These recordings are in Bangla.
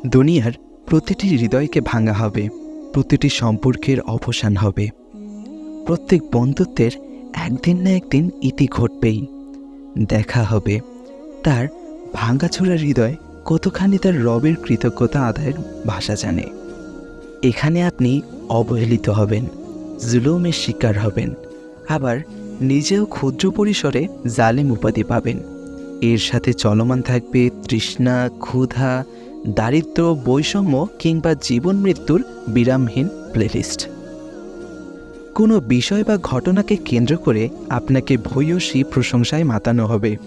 দুনিয়ার প্রতিটি হৃদয়কে ভাঙা হবে, প্রতিটি সম্পর্কের অবসান হবে, প্রত্যেক বন্ধুত্বের একদিন না একদিন ইতি ঘটবেই। দেখা হবে তার ভাঙাচোরা হৃদয় কতখানি তার রবের কৃতজ্ঞতা আদায়ের ভাষা জানে। এখানে আপনি অবহেলিত হবেন, জুলুমের শিকার হবেন, আবার নিজেও ক্ষুদ্র পরিসরে জালিম উপাধি পাবেন। এর সাথে চলমান থাকবে তৃষ্ণা, ক্ষুধা, দারিদ্র্য, বৈষম্য কিংবা জীবন মৃত্যুর বিরামহীন প্লেলিস্ট। কোনো বিষয় বা ঘটনাকে কেন্দ্র করে আপনাকে ভূয়সী প্রশংসায় মাতানো হবে,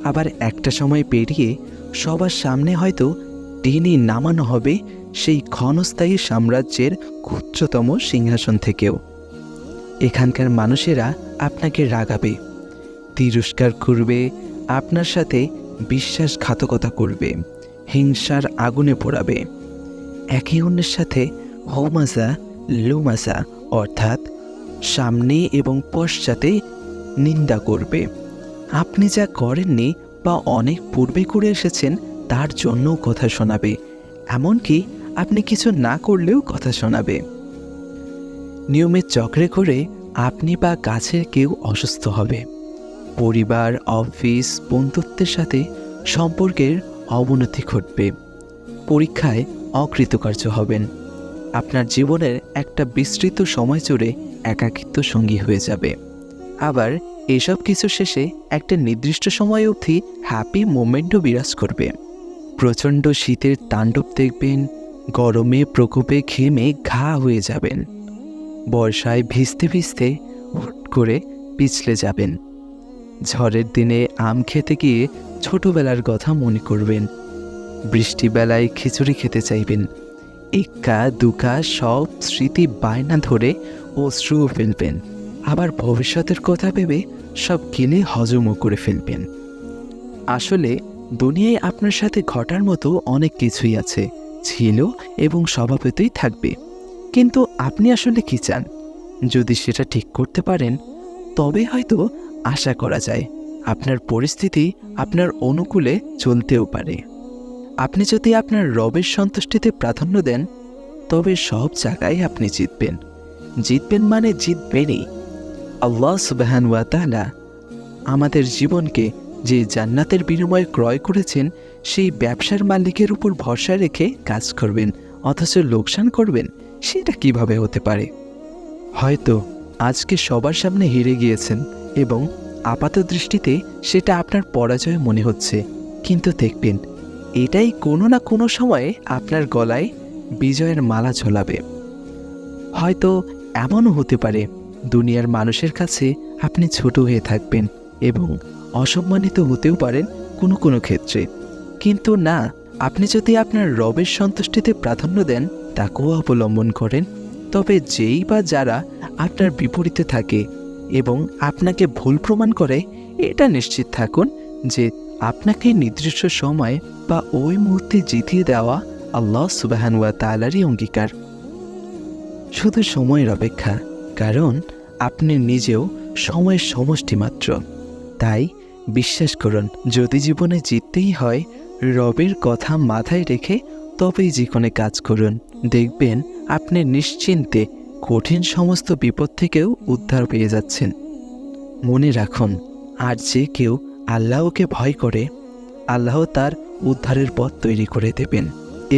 আবার একটা সময় পেরিয়ে সবার সামনে হয়তো টেনে নামানো হবে সেই ক্ষণস্থায়ী সাম্রাজ্যের উচ্চতম সিংহাসন থেকেও। এখানকার মানুষেরা আপনাকে রাগাবে, তিরস্কার করবে, আপনার সাথে বিশ্বাসঘাতকতা করবে, হিংসার আগুনে পোড়াবে, একে অন্যের সাথে হোমাসা লুমাসা অর্থাৎ সামনে এবং পশ্চাতে নিন্দা করবে। আপনি যা করেননি বা অনেক পূর্বে করে এসেছেন তার জন্যও কথা শোনাবে, এমনকি আপনি কিছু না করলেও কথা শোনাবে। নিয়মের চক্রে করে আপনি বা কাছের কেউ অসুস্থ হবে, পরিবার, অফিস, বন্ধুত্বের সাথে সম্পর্কের অবনতি ঘটবে, পরীক্ষায় অকৃতকার্য হবেন, আপনার জীবনের একটা বিস্তৃত সময় জুড়ে একাকিত্ব সঙ্গী হয়ে যাবে। আবার এসব কিছু শেষে একটা নির্দিষ্ট সময় অবধি হ্যাপি মোমেন্টও বিরাজ করবে। প্রচণ্ড শীতের তাণ্ডব দেখবেন, গরমে প্রকোপে ঘেমে ঘা হয়ে যাবেন, বর্ষায় ভিজতে ভিজতে হুট করে পিছলে যাবেন, ঝড়ের দিনে আম খেতে গিয়ে ছোটবেলার কথা মনে করবেন, বৃষ্টিবেলায় খিচুড়ি খেতে চাইবেন, এক্কা দুকা সব স্মৃতি বায়না ধরে অশ্রুও ফেলবেন, আবার ভবিষ্যতের কথা ভেবে সব গিলে হজমও করে ফেলবেন। আসলে দুনিয়ায় আপনার সাথে ঘটার মতো অনেক কিছুই আছে, ছিল এবং স্বভাবতই থাকবে। কিন্তু আপনি আসলে কি চান? যদি সেটা ঠিক করতে পারেন তবে হয়তো আশা করা যায় আপনার পরিস্থিতি আপনার অনুকূলে চলতেও পারে। আপনি যদি আপনার রবের সন্তুষ্টিতে প্রাধান্য দেন তবে সব জায়গায় আপনি জিতবেন। জিতবেন মানে জিতবেনই। আল্লাহ সুবহানাহু ওয়া তাআলা আমাদের জীবনকে যে জান্নাতের বিনিময়ে ক্রয় করেছেন সেই ব্যবসার মালিকের উপর ভরসা রেখে কাজ করবেন অথচ লোকসান করবেন, সেটা কিভাবে হতে পারে? হয়তো আজকে সবার সামনে হেরে গিয়েছেন এবং আপাত দৃষ্টিতে সেটা আপনার পরাজয় মনে হচ্ছে, কিন্তু দেখবেন এটাই কোনো না কোনো সময়ে আপনার গলায় বিজয়ের মালা ঝোলাবে। হয়তো এমনও হতে পারে দুনিয়ার মানুষের কাছে আপনি ছোট হয়ে থাকবেন এবং অসম্মানিত হতেও পারেন কোনো কোনো ক্ষেত্রে, কিন্তু না, আপনি যদি আপনার রবের সন্তুষ্টিতে প্রাধান্য দেন, তাকেও অবলম্বন করেন, তবে যেই বা যারা আপনার বিপরীতে থাকে এবং আপনাকে ভুল প্রমাণ করে, এটা নিশ্চিত থাকুন যে আপনাকে নির্দিষ্ট সময় বা ওই মুহূর্তে জিতিয়ে দেওয়া আল্লাহ সুবহানাহু ওয়া তাআলারই অঙ্গীকার। শুধু সময়ের অপেক্ষা, কারণ আপনি নিজেও সময়ের সমষ্টি মাত্র। তাই বিশ্বাস করুন, যদি জীবনে জিততেই হয় রবের কথা মাথায় রেখে তবেই জীবনে কাজ করুন। দেখবেন আপনি নিশ্চিন্তে কঠিন সমস্ত বিপদ থেকেও উদ্ধার পেয়ে যাচ্ছেন। মনে রাখুন, আর যে কেউ আল্লাহকে ভয় করে, আল্লাহ তার উদ্ধারের পথ তৈরি করে দেবেন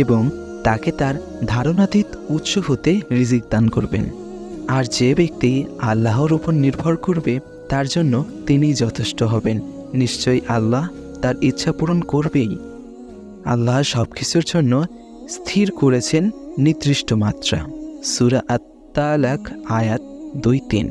এবং তাকে তার ধারণাতীত উৎস হতে রিজিক দান করবেন। আর যে ব্যক্তি আল্লাহর উপর নির্ভর করবে তার জন্য তিনিই যথেষ্ট হবেন। নিশ্চয়ই আল্লাহ তার ইচ্ছা পূরণ করবেই। আল্লাহ সব কিছুর জন্য স্থির করেছেন নির্দিষ্ট মাত্রা। সূরা আত-তালাক আয়াত 2-3।